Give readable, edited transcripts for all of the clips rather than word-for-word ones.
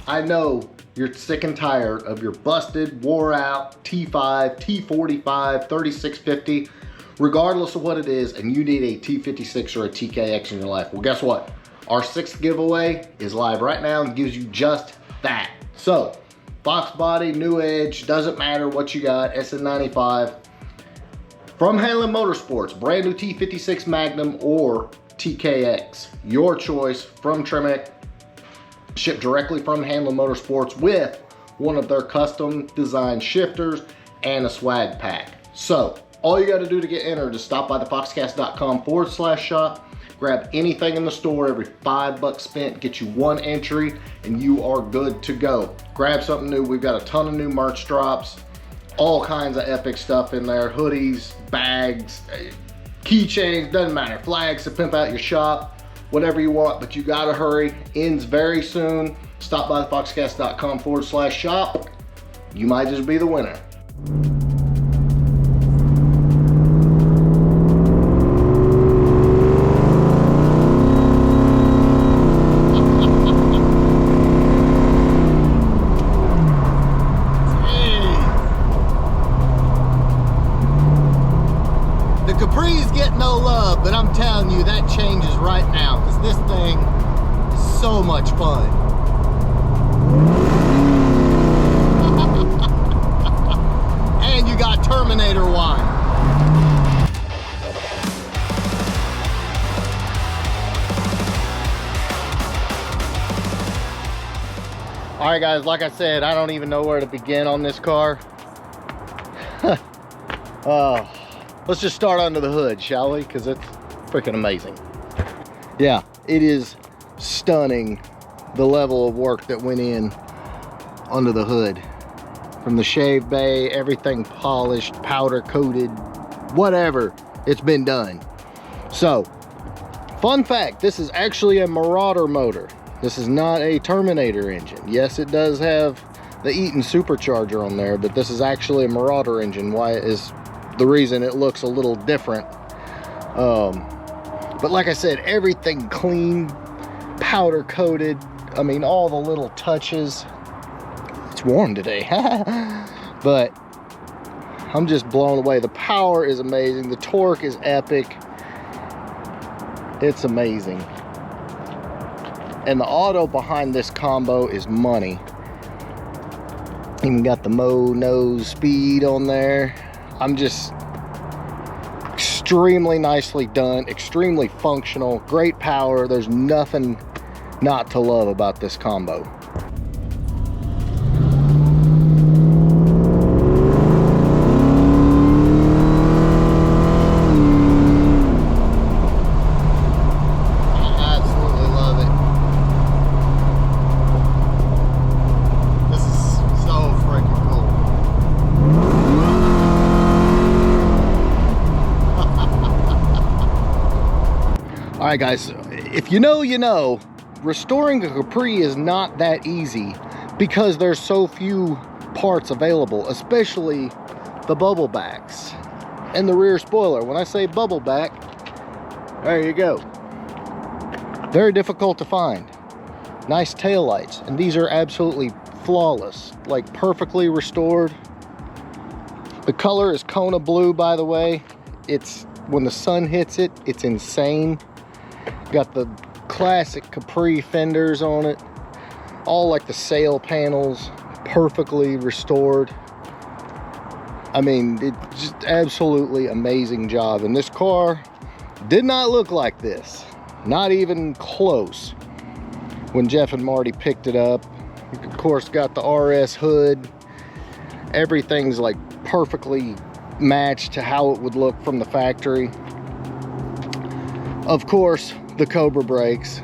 I know you're sick and tired of your busted, wore out T5, T45, 3650, regardless of what it is, and you need a T56 or a TKX in your life. Well, guess what? Our 6th giveaway is live right now and gives you just that. So, Fox body, new edge, doesn't matter what you got, SN95. From Hanlon Motorsports, brand new T56 Magnum or TKX. Your choice from Tremec, shipped directly from Hanlon Motorsports with one of their custom designed shifters and a swag pack. So, all you gotta do to get entered is stop by thefoxcast.com/shop, grab anything in the store. Every $5 spent get you 1 entry and you are good to go. Grab something new. We've got a ton of new merch drops, all kinds of epic stuff in there. Hoodies, bags, keychains, doesn't matter. Flags to pimp out your shop, whatever you want, but you gotta hurry. Ends very soon. Stop by thefoxcast.com/shop. You might just be the winner. The Capri's getting no love, but I'm telling you that changes right now because this thing is so much fun. And you got Terminator wine. All right, guys, like I said, I don't even know where to begin on this car. Let's just start under the hood, shall we? Because it's freaking amazing. Yeah, it is stunning, the level of work that went in under the hood. From the shave bay, everything polished, powder coated, whatever, it's been done. So, fun fact, this is actually a Marauder motor. This is not a Terminator engine. Yes, it does have the Eaton supercharger on there, but this is actually a Marauder engine. Why is the reason it looks a little different. But like I said, everything clean, powder coated. I mean, all the little touches. It's warm today. But I'm just blown away. The power is amazing. The torque is epic. It's amazing. And the auto behind this combo is money. Even got the nose speed on there. I'm just extremely nicely done, extremely functional, great power. There's nothing not to love about this combo. All right, guys, if you know, you know, restoring a Capri is not that easy because there's so few parts available, especially the bubble backs and the rear spoiler. When I say bubble back, there you go. Very difficult to find. Nice taillights, and these are absolutely flawless, like perfectly restored. The color is Kona blue, by the way. It's, when the sun hits it, it's insane. Got the classic Capri fenders on it, all like the sail panels, perfectly restored. I mean, it's just absolutely amazing job. And this car did not look like this, not even close, when Jeff and Marty picked it up. Of course, got the RS hood. Everything's like perfectly matched to how it would look from the factory. Of course, the Cobra brakes,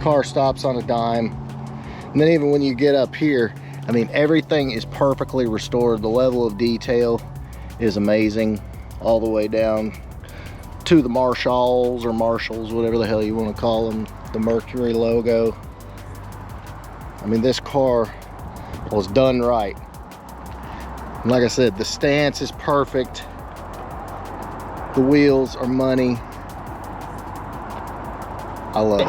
car stops on a dime. And then even when you get up here, I mean, everything is perfectly restored. The level of detail is amazing, all the way down to the Marshalls, whatever the hell you want to call them, the Mercury logo. I mean, this car was done right. And like I said, the stance is perfect. The wheels are money. I love it.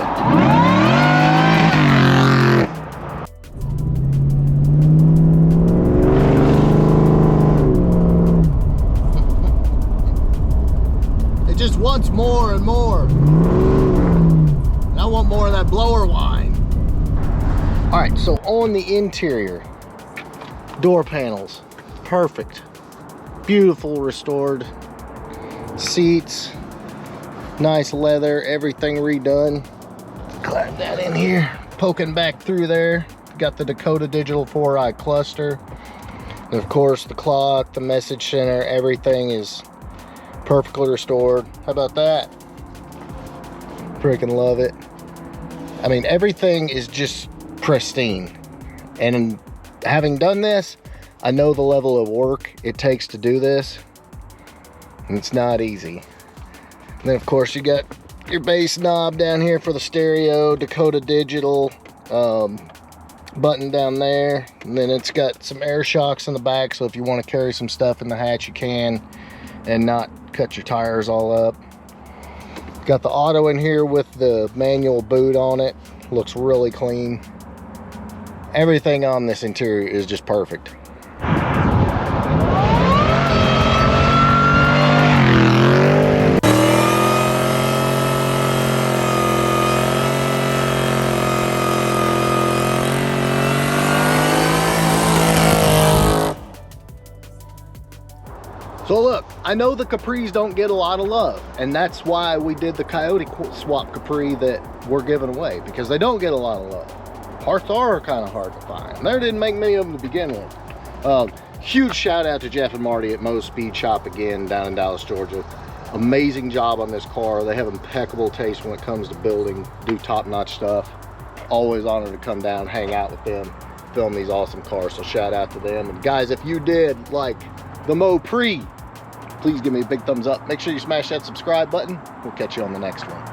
wants more and more. And I want more of that blower whine. All right, so on the interior, door panels, perfect. Beautiful restored seats, nice leather, everything redone. Clap that in here, poking back through there. Got the Dakota Digital 4i cluster. And of course, the clock, the message center, everything is perfectly restored. How about that? Freaking love it. I mean, everything is just pristine. And having done this, I know the level of work it takes to do this. And it's not easy. And then of course you got your bass knob down here for the stereo, Dakota Digital, button down there, and then it's got some air shocks in the back, so if you want to carry some stuff in the hatch you can and not cut your tires all up. Got the auto in here with the manual boot on it. Looks really clean. Everything on this interior is just perfect. So look, I know the Capris don't get a lot of love, and that's why we did the Coyote swap Capri that we're giving away, because they don't get a lot of love. Parts are kind of hard to find. There didn't make many of them to begin with. Huge shout out to Jeff and Marty at Mo's Speed Shop again down in Dallas, Georgia. Amazing job on this car. They have impeccable taste when it comes to building, do top-notch stuff. Always honored to come down, hang out with them, film these awesome cars, so shout out to them. And guys, if you did like the Mo Pre, please give me a big thumbs up. Make sure you smash that subscribe button. We'll catch you on the next one.